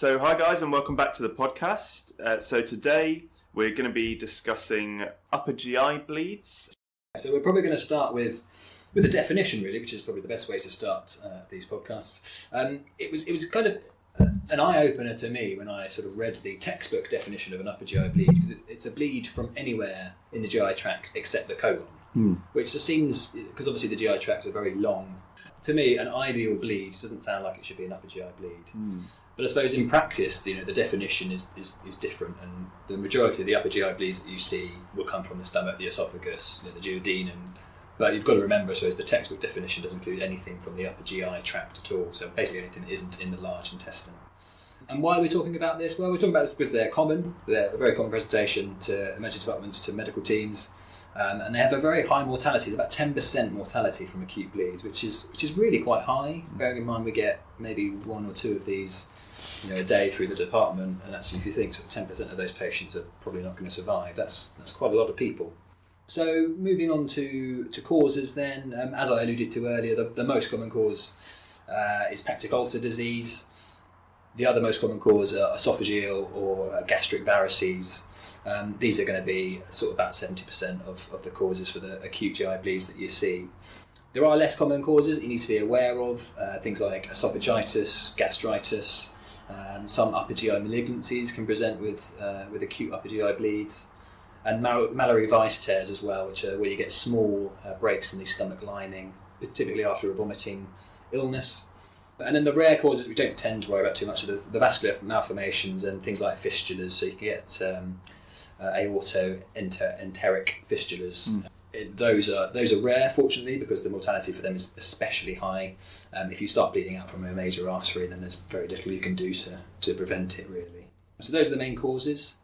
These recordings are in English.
So hi guys and welcome back to the podcast. So today we're going to be discussing upper GI bleeds. So we're probably going to start with a definition really, which is probably the best way to start these podcasts. It was kind of an eye-opener to me when I sort of read the textbook definition of an upper GI bleed, because it's a bleed from anywhere in the GI tract except the colon, which just seems, because obviously the GI tracts are very long, to me an ideal bleed doesn't sound like it should be an upper GI bleed. But I suppose in practice, the definition is different, and the majority of the upper GI bleeds that you see will come from the stomach, the esophagus, the duodenum. But you've got to remember, I suppose, the textbook definition doesn't include anything from the upper GI tract at all. So basically anything that isn't in the large intestine. And why are we talking about this? Well, we're talking about this because they're common. They're a very common presentation to emergency departments, to medical teams. And they have a very high mortality. It's about 10% mortality from acute bleeds, which is really quite high. Bearing in mind we get maybe one or two of these a day through the department, and actually if you think sort of 10% of those patients are probably not going to survive, that's quite a lot of people. So moving on to causes then, as I alluded to earlier, the most common cause is peptic ulcer disease. The other most common cause are esophageal or gastric varices. These are going to be sort of about 70% of the causes for the acute GI bleeds that you see. There are less common causes that you need to be aware of, things like esophagitis, gastritis. Some upper GI malignancies can present with acute upper GI bleeds, and Mallory Weiss tears as well, which are where you get small breaks in the stomach lining, typically after a vomiting illness. And then the rare causes we don't tend to worry about too much are the vascular malformations and things like fistulas. So you can get aorto-enteric fistulas. Those are rare, fortunately, because the mortality for them is especially high. If you start bleeding out from a major artery, then there's very little you can do to prevent it, really. So those are the main causes.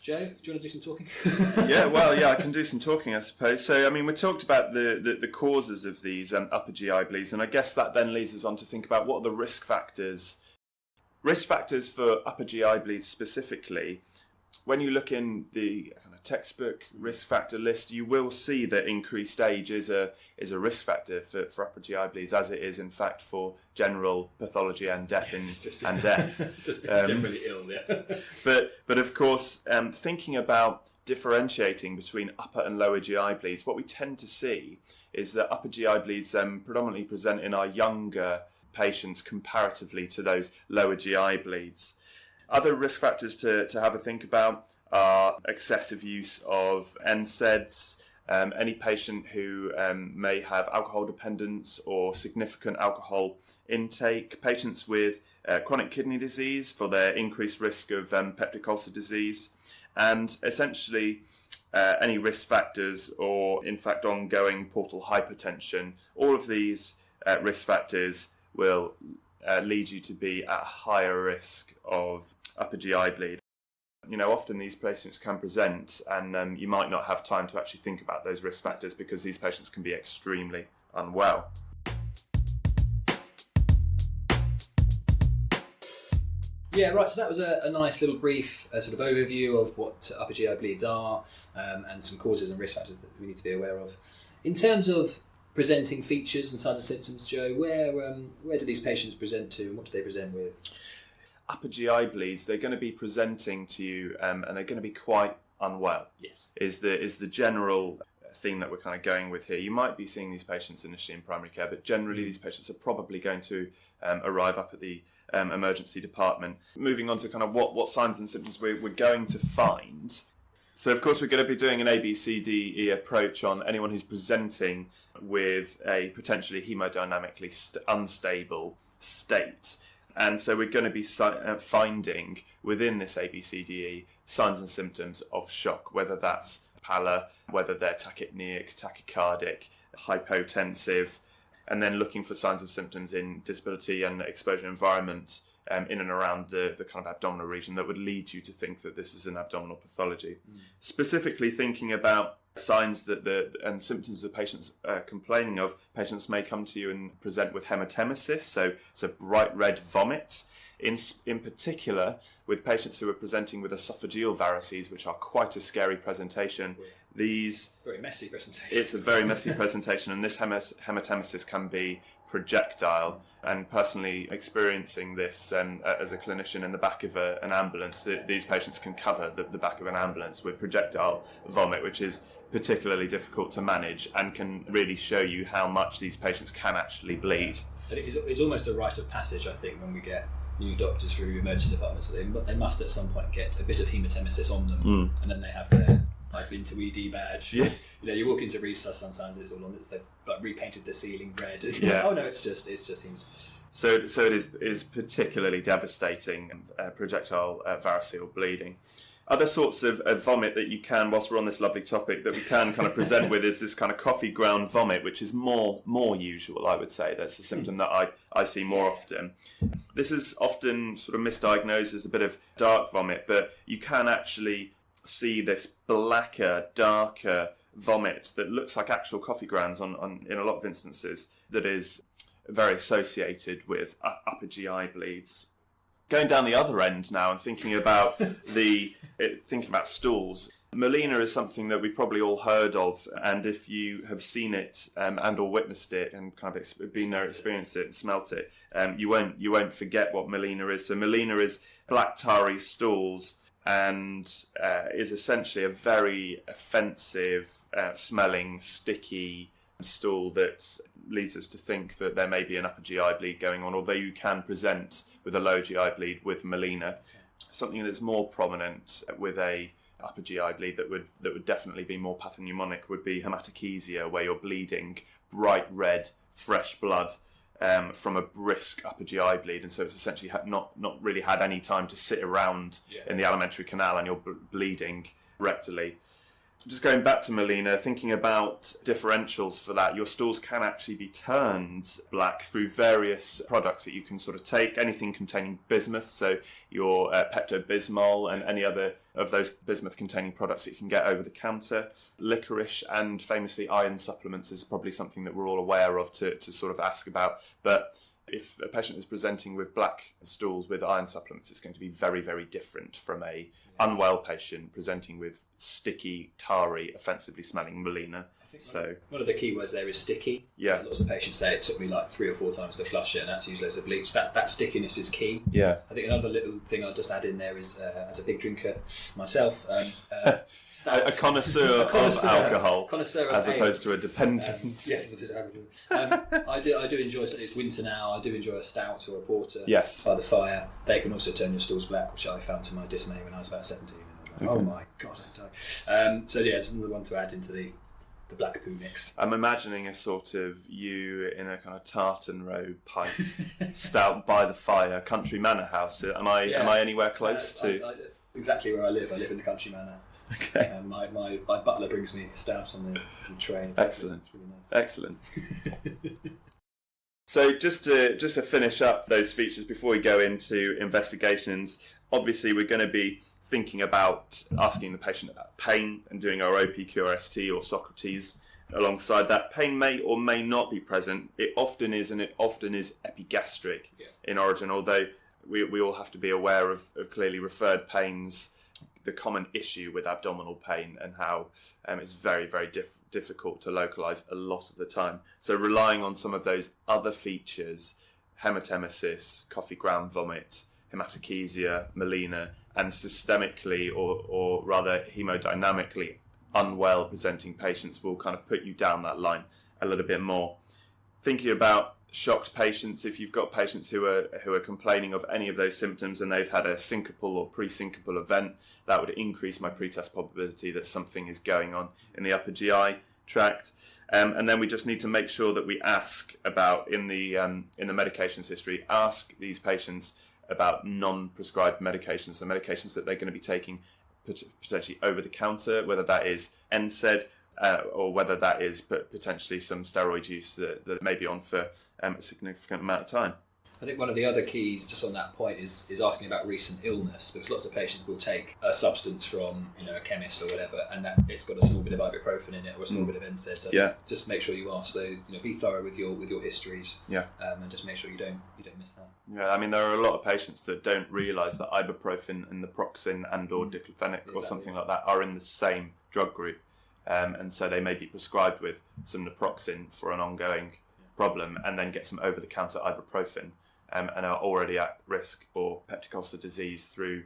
Joe, do you want to do some talking? I can do some talking, I suppose. So, I mean, we talked about the causes of these upper GI bleeds, and I guess that then leads us on to think about what are the risk factors. Risk factors for upper GI bleeds specifically. When you look in the kind of textbook risk factor list, you will see that increased age is a risk factor for upper GI bleeds, as it is in fact for general pathology and death. Just generally ill, yeah. But of course, thinking about differentiating between upper and lower GI bleeds, what we tend to see is that upper GI bleeds predominantly present in our younger patients comparatively to those lower GI bleeds. Other risk factors to have a think about are excessive use of NSAIDs, any patient who may have alcohol dependence or significant alcohol intake, patients with chronic kidney disease for their increased risk of peptic ulcer disease, and essentially any risk factors or in fact ongoing portal hypertension. All of these risk factors will lead you to be at higher risk of upper GI bleed. Often these patients can present and you might not have time to actually think about those risk factors because these patients can be extremely unwell. Yeah, right, so that was a nice little brief sort of overview of what upper GI bleeds are and some causes and risk factors that we need to be aware of. In terms of presenting features and signs and symptoms, Joe, where do these patients present to and what do they present with? Upper GI bleeds, they're going to be presenting to you and they're going to be quite unwell. Yes. Is the general theme that we're kind of going with here. You might be seeing these patients initially in primary care, but generally these patients are probably going to arrive up at the emergency department. Moving on to kind of what signs and symptoms we're going to find. So, of course, we're going to be doing an ABCDE approach on anyone who's presenting with a potentially hemodynamically unstable state. And so we're going to be finding within this ABCDE signs and symptoms of shock, whether that's pallor, whether they're tachypneic, tachycardic, hypotensive, and then looking for signs of symptoms in disability and exposure environment in and around the kind of abdominal region that would lead you to think that this is an abdominal pathology. Specifically thinking about signs and symptoms the patients are complaining of, patients may come to you and present with hematemesis, so bright red vomit. in particular with patients who are presenting with esophageal varices, which are quite a scary presentation. These very messy presentation. It's a very messy presentation, and this hematemesis can be projectile. And personally experiencing this as a clinician in the back of an ambulance, these patients can cover the back of an ambulance with projectile vomit, which is particularly difficult to manage and can really show you how much these patients can actually bleed. It's almost a rite of passage, I think, when we get new doctors through emergency departments. They must at some point get a bit of hematemesis on them, and then they have their I've been to ED badge. Yeah. You walk into resus, sometimes it's all on. They've repainted the ceiling red. And, yeah. Oh no, it's just hematemesis. So it is particularly devastating, projectile variceal bleeding. Other sorts of vomit that you can, whilst we're on this lovely topic, that we can kind of present with is this kind of coffee ground vomit, which is more usual, I would say. That's a symptom that I see more often. This is often sort of misdiagnosed as a bit of dark vomit, but you can actually see this blacker, darker vomit that looks like actual coffee grounds in a lot of instances, that is very associated with upper GI bleeds. Going down the other end now and thinking about stools, melena is something that we've probably all heard of, and if you have seen it and or witnessed it and kind of been there, experienced it and smelt it, you won't forget what melena is. So melena is black tarry stools, and is essentially a very offensive smelling, sticky stool that leads us to think that there may be an upper GI bleed going on, although you can present with a low GI bleed with melena. Something that's more prominent with a upper GI bleed that would definitely be more pathognomonic would be hematochezia, where you're bleeding bright red, fresh blood from a brisk upper GI bleed, and so it's essentially not really had any time to sit around in the alimentary canal, and you're bleeding rectally. Just going back to melena, thinking about differentials for that, your stools can actually be turned black through various products that you can sort of take, anything containing bismuth, so your Pepto-Bismol and any other of those bismuth-containing products that you can get over the counter. Licorice and famously iron supplements is probably something that we're all aware of to sort of ask about, but if a patient is presenting with black stools with iron supplements, it's going to be very, very different from a unwell patient presenting with sticky, tarry, offensively smelling melena. So one of the key words there is sticky. Yeah. Lots of patients say it took me like 3 or 4 times to flush it, and I had to use loads of bleach. That stickiness is key. Yeah. I think another little thing I'll just add in there is, as a big drinker myself, a connoisseur of alcohol, connoisseur as of opposed ales. to a dependent. Yes, I do enjoy. It's winter now. I do enjoy a stout or a porter. Yes. By the fire. They can also turn your stools black, which I found to my dismay when I was about 17. And I was like, oh my god, I died. So yeah, just another one to add into the black poo mix. I'm imagining a sort of you in a kind of tartan robe pipe, stout by the fire, country manor house. Am I anywhere close to? Exactly where I live. I live in the country manor. Okay. My butler brings me stout on the tray. Excellent. It's really nice. Excellent. So just to finish up those features before we go into investigations, obviously we're going to be thinking about asking the patient about pain and doing our OPQRST or Socrates. Alongside that, pain may or may not be present. It often is, and it often is epigastric in origin, although we all have to be aware of clearly referred pains, the common issue with abdominal pain, and how it's very, very difficult to localise a lot of the time. So relying on some of those other features, hematemesis, coffee ground vomit, hematochezia, melena, and systemically or rather hemodynamically unwell presenting patients will kind of put you down that line a little bit more. Thinking about shocked patients, if you've got patients who are complaining of any of those symptoms and they've had a syncopal or pre-syncopal event, that would increase my pretest probability that something is going on in the upper GI tract. And then we just need to make sure that we ask about in the medications history, ask these patients about non-prescribed medications, so medications that they're going to be taking potentially over the counter, whether that is NSAID or whether that is potentially some steroid use that may be on for a significant amount of time. I think one of the other keys just on that point is asking about recent illness, because lots of patients will take a substance from a chemist or whatever, and that it's got a small bit of ibuprofen in it or a small bit of NSAID. So just make sure you ask those. Be thorough with your histories. And just make sure you don't miss that. Yeah, I mean there are a lot of patients that don't realise that ibuprofen and naproxen and or diclofenac or something like that are in the same drug group, and so they may be prescribed with some naproxen for an ongoing problem, and then get some over-the-counter ibuprofen. And are already at risk for peptic ulcer disease through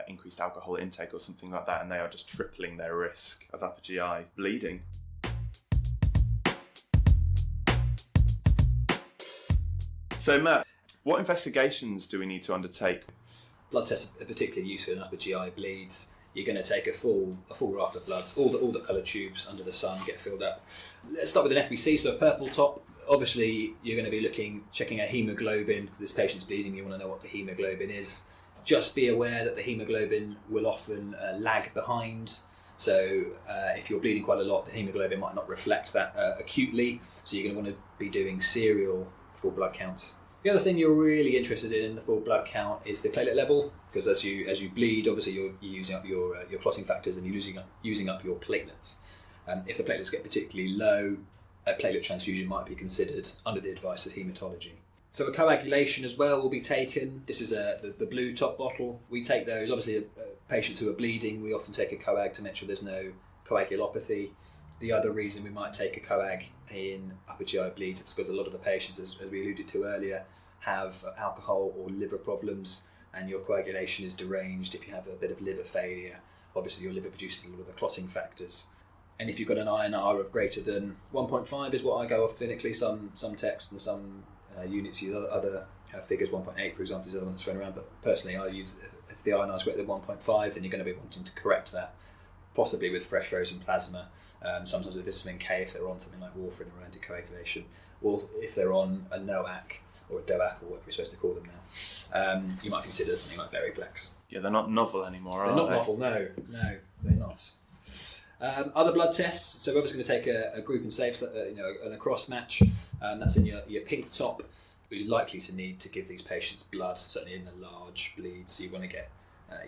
increased alcohol intake or something like that, and they are just tripling their risk of upper GI bleeding. So Matt, what investigations do we need to undertake? Blood tests are particularly useful in upper GI bleeds. You're going to take a full raft of bloods, all the coloured tubes under the sun get filled up. Let's start with an FBC, so a purple top. Obviously, you're going to be checking a haemoglobin. This patient's bleeding, you want to know what the haemoglobin is. Just be aware that the haemoglobin will often lag behind. So if you're bleeding quite a lot, the haemoglobin might not reflect that acutely. So you're going to want to be doing serial full blood counts. The other thing you're really interested in the full blood count is the platelet level, because as you bleed, obviously you're using up your clotting factors and you're using up your platelets. If the platelets get particularly low, a platelet transfusion might be considered under the advice of haematology. So a coagulation as well will be taken. This is the blue top bottle. We take those, obviously patients who are bleeding, we often take a coag to make sure there's no coagulopathy. The other reason we might take a coag in upper GI bleeds is because a lot of the patients, as we alluded to earlier, have alcohol or liver problems, and your coagulation is deranged. If you have a bit of liver failure, obviously your liver produces a lot of the clotting factors. And if you've got an INR of greater than 1.5 is what I go off clinically. Some texts and some units use other figures. 1.8, for example, is the other one that's thrown around. But personally, I use, if the INR is greater than 1.5, then you're going to be wanting to correct that, possibly with fresh frozen plasma. Sometimes with vitamin K if they're on something like warfarin or anticoagulation, or if they're on a NOAC or a DOAC or whatever you're supposed to call them now. You might consider something like Beriplex. Yeah, they're not novel anymore, are they? They're not novel, no, they're not. Other blood tests, so we're obviously going to take a group and safe, and a cross match. That's in your pink top. We're likely to need to give these patients blood, certainly in the large bleeds, so you want to get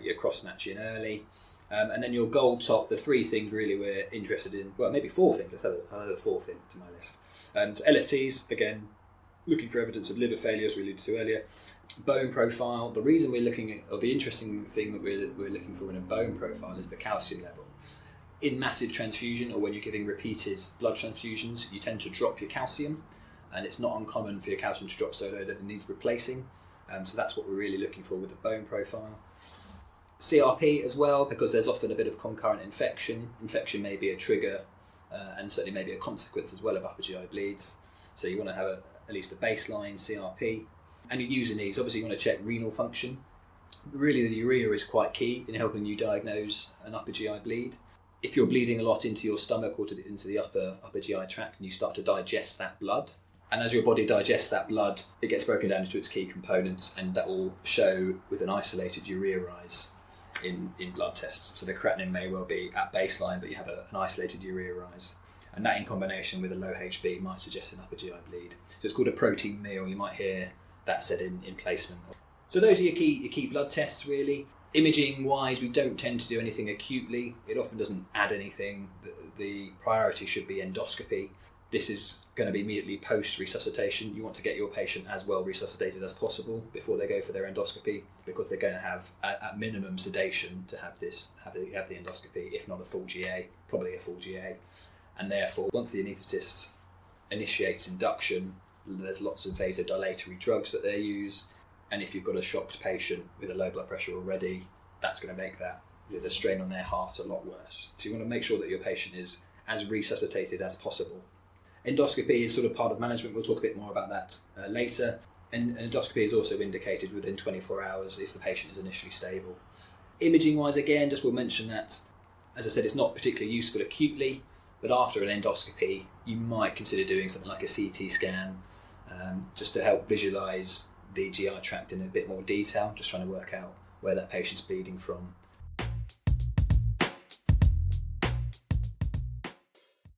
your cross match in early. And then your gold top, the three things really we're interested in, well, maybe four things. Let's add a fourth thing to my list. So LFTs, again, looking for evidence of liver failure, as we alluded to earlier. Bone profile, the reason we're looking at, or the interesting thing that we're looking for in a bone profile is the calcium level. In massive transfusion, or when you're giving repeated blood transfusions, you tend to drop your calcium, and it's not uncommon for your calcium to drop so low that it needs replacing. So that's what we're really looking for with the bone profile. CRP as well, because there's often a bit of concurrent infection. Infection may be a trigger, and certainly maybe a consequence as well of upper GI bleeds. So you want to have at least a baseline CRP. And you're using these, obviously you want to check renal function. Really the urea is quite key in helping you diagnose an upper GI bleed. If you're bleeding a lot into your stomach or into the upper GI tract, and you start to digest that blood, and as your body digests that blood, it gets broken down into its key components, and that will show with an isolated urea rise in blood tests. So the creatinine may well be at baseline, but you have an isolated urea rise. And that in combination with a low HB might suggest an upper GI bleed. So it's called a protein meal. You might hear that said in placement. So those are your key blood tests really. Imaging wise, we don't tend to do anything acutely. It often doesn't add anything. The priority should be endoscopy. This is going to be immediately post-resuscitation. You want to get your patient as well resuscitated as possible before they go for their endoscopy, because they're going to have, at minimum, sedation to have the endoscopy, if not a full GA, probably a full GA. And therefore, once the anaesthetist initiates induction, there's lots of vasodilatory drugs that they use. And if you've got a shocked patient with a low blood pressure already, that's going to make the strain on their heart a lot worse. So you want to make sure that your patient is as resuscitated as possible. Endoscopy is sort of part of management. We'll talk a bit more about that later. And endoscopy is also indicated within 24 hours if the patient is initially stable. Imaging-wise, again, just we'll mention that, as I said, it's not particularly useful acutely, but after an endoscopy, you might consider doing something like a CT scan, just to help visualise the GI tract in a bit more detail, just trying to work out where that patient's bleeding from.